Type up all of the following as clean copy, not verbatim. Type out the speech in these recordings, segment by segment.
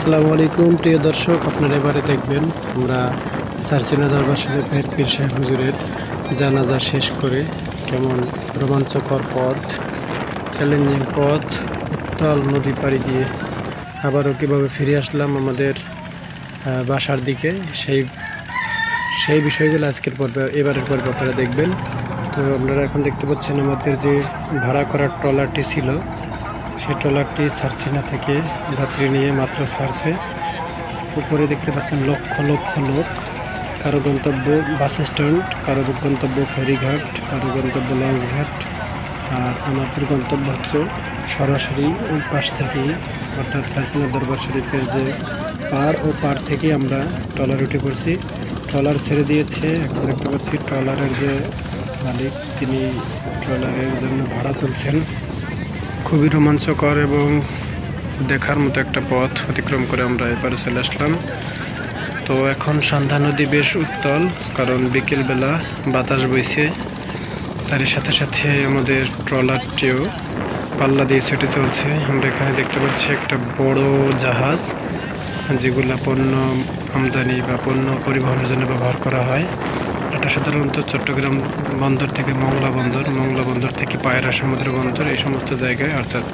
আসসালামু আলাইকুম প্রিয় দর্শক, আপনারা এবারে দেখবেন আমরা সারসিনা দরবার শরীফের পীর সাহেব হুজুরের জানাজা শেষ করে কেমন রোমাঞ্চকর পথ, চ্যালেঞ্জিং পথ, উত্তাল নদী পাড়ি দিয়ে আবারও কীভাবে ফিরে আসলাম আমাদের বাসার দিকে, সেই বিষয়গুলো আজকের পর্বে এবারের পর্বে আপনারা দেখবেন। তো আপনারা এখন দেখতে পাচ্ছেন আমাদের যে ভাড়া করার ট্রলারটি ছিল, সেই ট্রলারটি সারসিনা থেকে যাত্রী নিয়ে মাত্র ছাড়ছে। উপরে দেখতে পাচ্ছেন লক্ষ লক্ষ লোক, কারো গন্তব্য বাস স্ট্যান্ড, কারো গন্তব্য ফেরিঘাট, কারো গন্তব্য লঞ্চ ঘাট, আর আমাদের গন্তব্য হচ্ছে সরাসরি ওই পাশ থেকেই, অর্থাৎ সারসিনা দরবার শরীফের যে পার থেকেই আমরা ট্রলার উঠে পড়ছি। ট্রলার ছেড়ে দিয়েছে। এখন দেখতে পাচ্ছি ট্রলারের যে মালিক, তিনি ট্রলারের জন্য ভাড়া তুলছেন। খুবই রোমাঞ্চকর এবং দেখার মতো একটা পথ অতিক্রম করে আমরা এবারে চলে আসলাম। তো এখন সন্ধ্যা নদী বেশ উত্তাল, কারণ বিকেলবেলা বাতাস বইছে, তারই সাথে সাথে আমাদের ট্রলারটিও পাল্লা দিয়ে ছুটে চলছে। আমরা এখানে দেখতে পাচ্ছি একটা বড় জাহাজ, যেগুলো পণ্য আমদানি বা পণ্য পরিবহনের জন্য ব্যবহার করা হয়। এটা সাধারণত চট্টগ্রাম বন্দর থেকে মংলা বন্দর থেকে পায়রা সমুদ্র বন্দর, এই সমস্ত জায়গায়, অর্থাৎ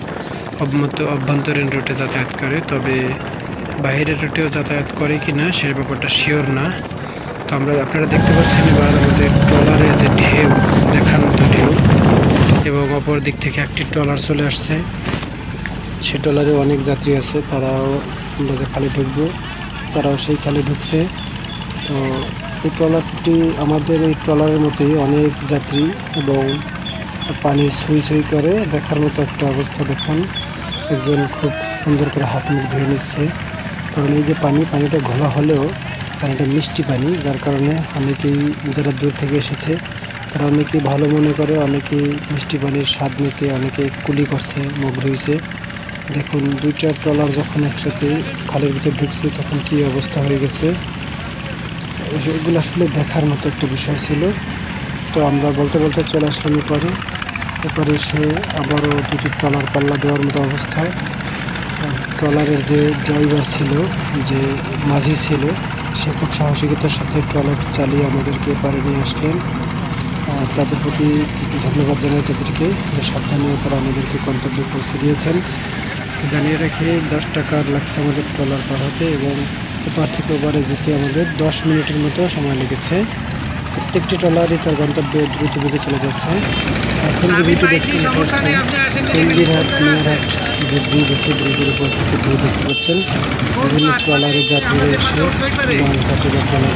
অভ্যন্তরীণ রুটে যাতায়াত করে। তবে বাইরের রুটেও যাতায়াত করে কি না সে ব্যাপারটা শিওর না। তো আপনারা দেখতে পাচ্ছেন এবার আমাদের ট্রলারের যে ঢেউ, দেখার মতো ঢেউ, এবং অপর দিক থেকে একটি ট্রলার চলে আসছে। সে ট্রলারে অনেক যাত্রী আছে, তারাও আমরা যে খালে ঢুকবো তারাও সেই খালে ঢুকছে। তো এই ট্রলারটি আমাদের এই ট্রলারের মতোই অনেক যাত্রী, এবং পানি ছুঁই করে, দেখার মতো একটা অবস্থা। দেখুন, একজন খুব সুন্দর করে হাত মুখ ধুয়ে নিচ্ছে, কারণ এই যে পানিটা ঘোলা হলেও পানিটা মিষ্টি পানি, যার কারণে অনেকেই যারা দূর থেকে এসেছে তারা অনেকেই ভালো মনে করে, অনেকেই মিষ্টি পানির স্বাদ নিতে অনেকে কুলি করছে, মুখ ধুইছে। দেখুন, দুইটা ট্রলার যখন একসাথে খালের ভিতরে ঢুকছে তখন কি অবস্থা হয়ে গেছে। এগুলো আসলে দেখার মতো একটা বিষয় ছিল। তো আমরা বলতে চলে আসলাম এরপরে এসে আবারও দুটি ট্রলার পাল্লা দেওয়ার মতো অবস্থায়। ট্রলারের যে ড্রাইভার ছিল, যে মাঝি ছিল, সে খুব সাহসিকতার সাথে ট্রলার চালিয়ে আমাদেরকে এপারে নিয়ে আসলেন। তাদের প্রতি ধন্যবাদ জানাই তাদেরকে, সাবধানে তারা আমাদেরকে গন্তব্যে পৌঁছে দিয়েছেন। তো জানিয়ে রাখি, 10 টাকা লাগছে আমাদের ট্রলার পার হতে, এবং এপার থেকে ওপারে যেতে আমাদের 10 মিনিটের মতো সময় লেগেছে। প্রত্যেকটি ট্রলারই তার গন্তব্যে দ্রুত বেগে চলে যাচ্ছে। এখন যে ভিডিও দেখছেন তেলদিরহাট মেয়রহাট যে ব্রিজ আছে, ব্রিজের উপর থেকে ভিউ দেখতে পাচ্ছেন। বিভিন্ন ট্রলারের যাত্রীরা এসে লঞ্চ ঘাটে বা ট্রলার